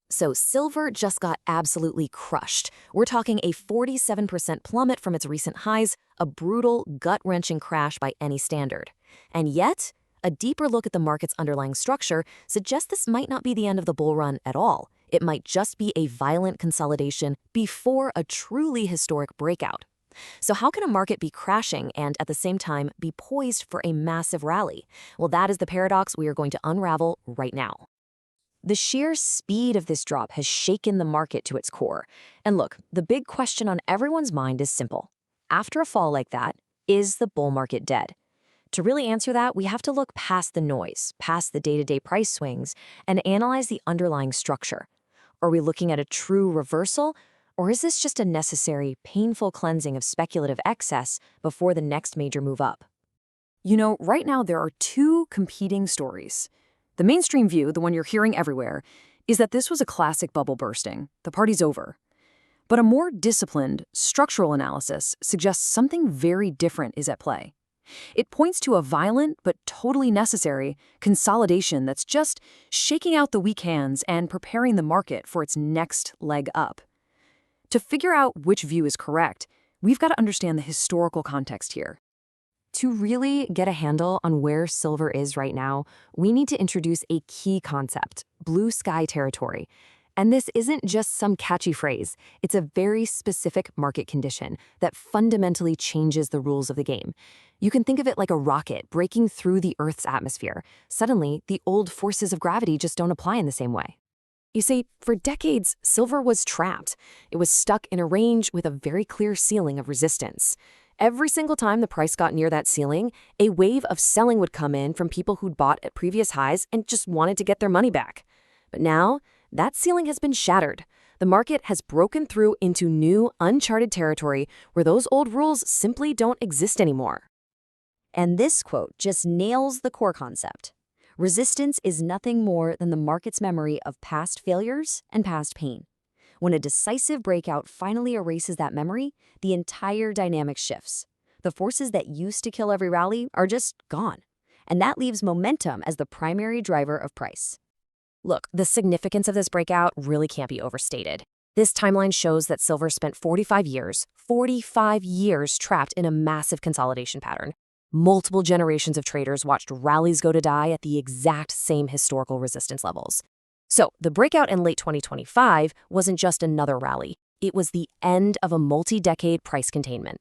So silver just got absolutely crushed. We're talking a 47% plummet from its recent highs, a brutal, gut-wrenching crash by any standard. And yet, a deeper look at the market's underlying structure suggests this might not be the end of the bull run at all. It might just be a violent consolidation before a truly historic breakout. So how can a market be crashing and at the same time be poised for a massive rally? Well, that is the paradox we are going to unravel right now. The sheer speed of this drop has shaken the market to its core. And look, the big question on everyone's mind is simple. After a fall like that, is the bull market dead? To really answer that, we have to look past the noise, past the day-to-day price swings, and analyze the underlying structure. Are we looking at a true reversal, or is this just a necessary, painful cleansing of speculative excess before the next major move up? Right now there are two competing stories. The mainstream view, the one you're hearing everywhere, is that this was a classic bubble bursting. The party's over. But a more disciplined, structural analysis suggests something very different is at play. It points to a violent but totally necessary consolidation that's just shaking out the weak hands and preparing the market for its next leg up. To figure out which view is correct, we've got to understand the historical context here. To really get a handle on where silver is right now, we need to introduce a key concept, blue sky territory. And this isn't just some catchy phrase. It's a very specific market condition that fundamentally changes the rules of the game. You can think of it like a rocket breaking through the Earth's atmosphere. Suddenly, the old forces of gravity just don't apply in the same way. You see, for decades, silver was trapped. It was stuck in a range with a very clear ceiling of resistance. Every single time the price got near that ceiling, a wave of selling would come in from people who'd bought at previous highs and just wanted to get their money back. But now, that ceiling has been shattered. The market has broken through into new, uncharted territory where those old rules simply don't exist anymore. And this quote just nails the core concept. Resistance is nothing more than the market's memory of past failures and past pain. When a decisive breakout finally erases that memory, the entire dynamic shifts. The forces that used to kill every rally are just gone. And that leaves momentum as the primary driver of price. Look, the significance of this breakout really can't be overstated. This timeline shows that silver spent 45 years trapped in a massive consolidation pattern. Multiple generations of traders watched rallies go to die at the exact same historical resistance levels. So, the breakout in late 2025 wasn't just another rally. It was the end of a multi-decade price containment.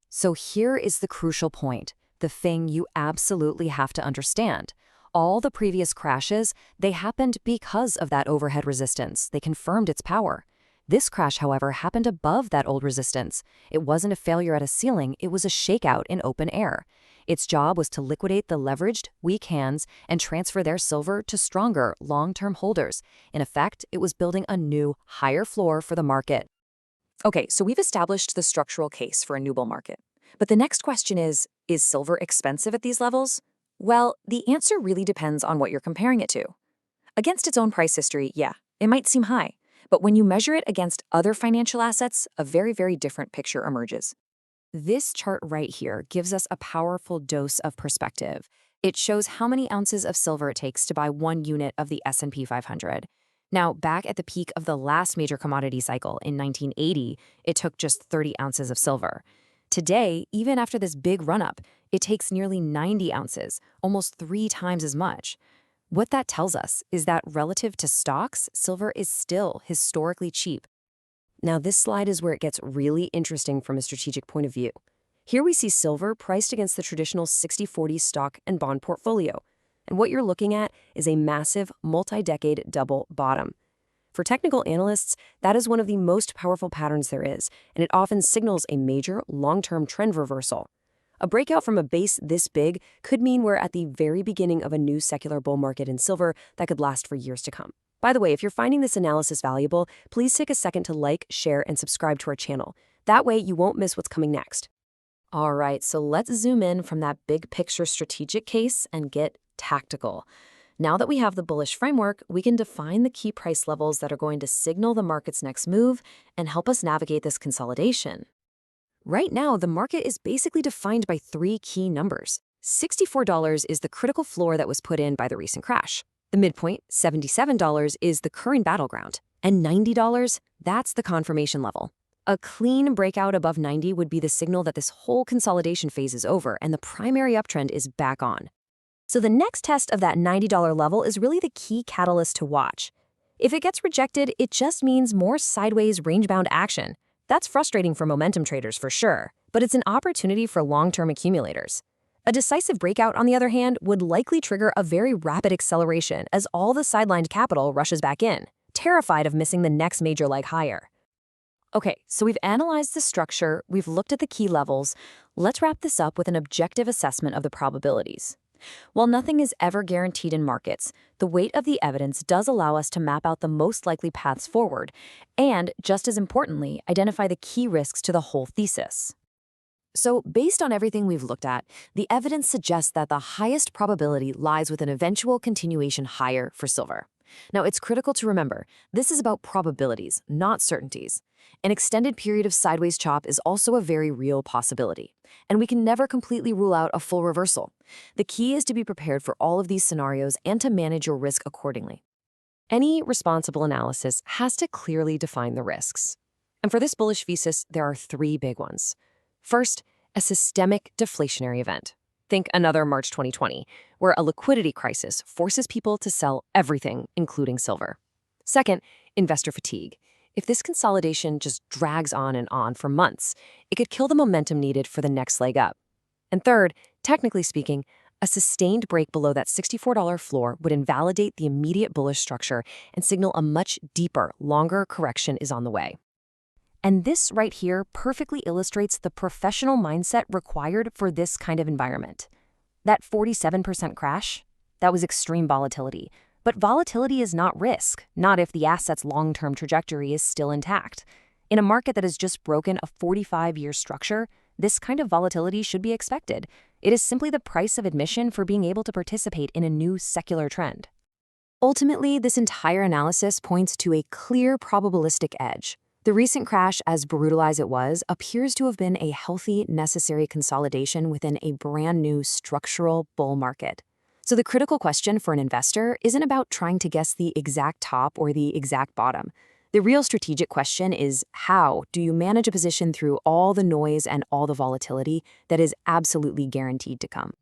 So here is the crucial point, the thing you absolutely have to understand. All the previous crashes, they happened because of that overhead resistance. They confirmed its power. This crash, however, happened above that old resistance. It wasn't a failure at a ceiling, it was a shakeout in open air. Its job was to liquidate the leveraged, weak hands and transfer their silver to stronger, long-term holders. In effect, it was building a new, higher floor for the market. Okay, so we've established the structural case for a new bull market. But the next question is silver expensive at these levels? Well, the answer really depends on what you're comparing it to. Against its own price history, yeah, it might seem high. But when you measure it against other financial assets, a very, very different picture emerges. This chart right here gives us a powerful dose of perspective. It shows how many ounces of silver it takes to buy 1 unit of the S&P 500. Now, back at the peak of the last major commodity cycle in 1980, it took just 30 ounces of silver. Today, even after this big run-up, it takes nearly 90 ounces, almost 3 times as much. What that tells us is that relative to stocks, silver is still historically cheap. Now, this slide is where it gets really interesting from a strategic point of view. Here we see silver priced against the traditional 60-40 stock and bond portfolio. And what you're looking at is a massive, multi-decade double bottom. For technical analysts, that is one of the most powerful patterns there is, and it often signals a major, long-term trend reversal. A breakout from a base this big could mean we're at the very beginning of a new secular bull market in silver that could last for years to come. By the way, if you're finding this analysis valuable, please take a second to like, share, and subscribe to our channel. That way, you won't miss what's coming next. All right, so let's zoom in from that big picture strategic case and get tactical. Now that we have the bullish framework, we can define the key price levels that are going to signal the market's next move and help us navigate this consolidation. Right now, the market is basically defined by 3 key numbers. $64 is the critical floor that was put in by the recent crash. The midpoint, $77, is the current battleground, and $90, that's the confirmation level. A clean breakout above 90 would be the signal that this whole consolidation phase is over and the primary uptrend is back on. So the next test of that $90 level is really the key catalyst to watch. If it gets rejected, it just means more sideways range-bound action. That's frustrating for momentum traders for sure, but it's an opportunity for long-term accumulators. A decisive breakout, on the other hand, would likely trigger a very rapid acceleration as all the sidelined capital rushes back in, terrified of missing the next major leg higher. Okay, so we've analyzed the structure, we've looked at the key levels. Let's wrap this up with an objective assessment of the probabilities. While nothing is ever guaranteed in markets, the weight of the evidence does allow us to map out the most likely paths forward and, just as importantly, identify the key risks to the whole thesis. So, based on everything we've looked at, the evidence suggests that the highest probability lies with an eventual continuation higher for silver. Now, it's critical to remember, this is about probabilities, not certainties. An extended period of sideways chop is also a very real possibility, and we can never completely rule out a full reversal. The key is to be prepared for all of these scenarios and to manage your risk accordingly. Any responsible analysis has to clearly define the risks. And for this bullish thesis, there are three big ones. First, a systemic deflationary event. Think another March 2020, where a liquidity crisis forces people to sell everything, including silver. Second, investor fatigue. If this consolidation just drags on and on for months, it could kill the momentum needed for the next leg up. And third, technically speaking, a sustained break below that $64 floor would invalidate the immediate bullish structure and signal a much deeper, longer correction is on the way. And this right here perfectly illustrates the professional mindset required for this kind of environment. That 47% crash, that was extreme volatility. But volatility is not risk, not if the asset's long-term trajectory is still intact. In a market that has just broken a 45-year structure, this kind of volatility should be expected. It is simply the price of admission for being able to participate in a new secular trend. Ultimately, this entire analysis points to a clear probabilistic edge. The recent crash, as brutal as it was, appears to have been a healthy, necessary consolidation within a brand new structural bull market. So the critical question for an investor isn't about trying to guess the exact top or the exact bottom. The real strategic question is, how do you manage a position through all the noise and all the volatility that is absolutely guaranteed to come?